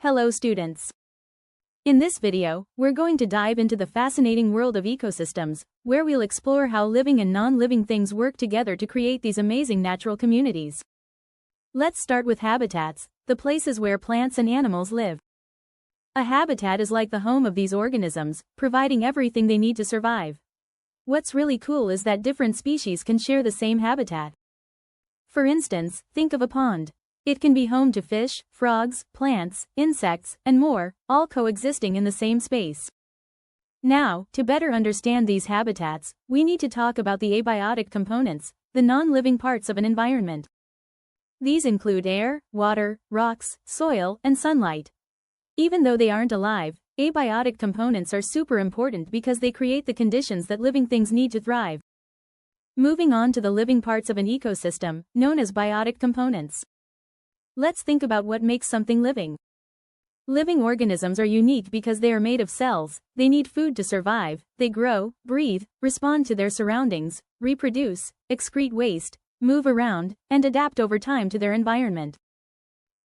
Hello students. In this video, we're going to dive into the fascinating world of ecosystems, where we'll explore how living and non-living things work together to create these amazing natural communities. Let's start with habitats, the places where plants and animals live. A habitat is like the home of these organisms, providing everything they need to survive. What's really cool is that different species can share the same habitat. For instance, think of a pond. It can be home to fish, frogs, plants, insects, and more, all coexisting in the same space. Now, to better understand these habitats, we need to talk about the abiotic components, the non-living parts of an environment. These include air, water, rocks, soil, and sunlight. Even though they aren't alive, abiotic components are super important because they create the conditions that living things need to thrive. Moving on to the living parts of an ecosystem, known as biotic components. Let's think about what makes something living. Living organisms are unique because they are made of cells, they need food to survive, they grow, breathe, respond to their surroundings, reproduce, excrete waste, move around, and adapt over time to their environment.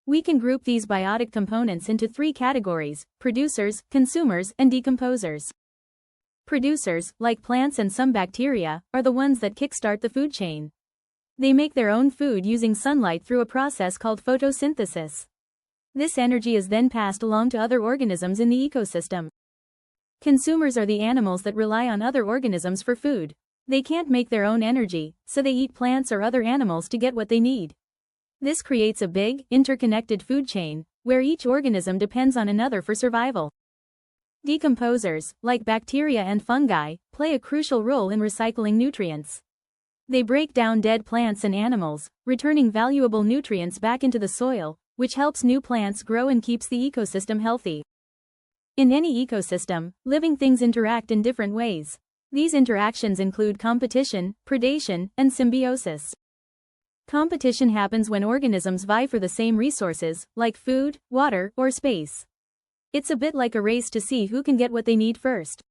We can group these biotic components into three categories: producers, consumers, and decomposers. Producers, like plants and some bacteria, are the ones that kickstart the food chain. They make their own food using sunlight through a process called photosynthesis. This energy is then passed along to other organisms in the ecosystem. Consumers are the animals that rely on other organisms for food. They can't make their own energy, so they eat plants or other animals to get what they need. This creates a big, interconnected food chain, where each organism depends on another for survival. Decomposers, like bacteria and fungi, play a crucial role in recycling nutrients. They break down dead plants and animals, returning valuable nutrients back into the soil, which helps new plants grow and keeps the ecosystem healthy. In any ecosystem, living things interact in different ways. These interactions include competition, predation, and symbiosis. Competition happens when organisms vie for the same resources, like food, water, or space. It's a bit like a race to see who can get what they need first.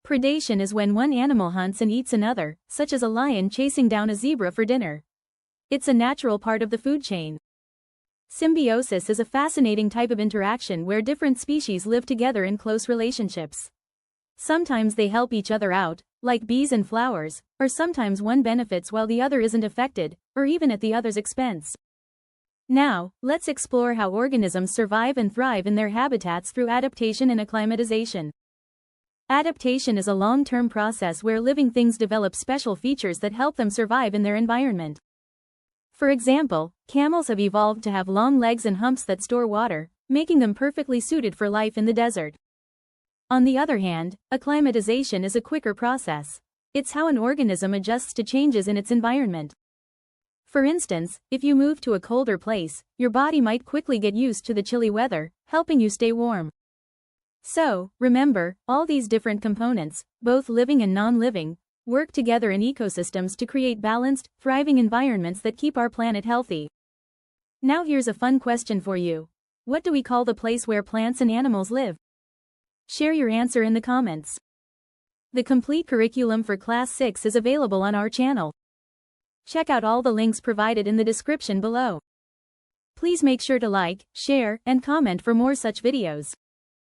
Predation is when one animal hunts and eats another, such as a lion chasing down a zebra for dinner. It's a natural part of the food chain. Symbiosis is a fascinating type of interaction where different species live together in close relationships. Sometimes they help each other out, like bees and flowers, or sometimes one benefits while the other isn't affected, or even at the other's expense. Now, let's explore how organisms survive and thrive in their habitats through adaptation and acclimatization. Adaptation is a long-term process where living things develop special features that help them survive in their environment. For example, camels have evolved to have long legs and humps that store water, making them perfectly suited for life in the desert. On the other hand, acclimatization is a quicker process. It's how an organism adjusts to changes in its environment. For instance, if you move to a colder place, your body might quickly get used to the chilly weather, helping you stay warm. So, remember, all these different components, both living and non-living, work together in ecosystems to create balanced, thriving environments that keep our planet healthy. Now here's a fun question for you. What do we call the place where plants and animals live? Share your answer in the comments. The complete curriculum for Class 6 is available on our channel. Check out all the links provided in the description below. Please make sure to like, share, and comment for more such videos.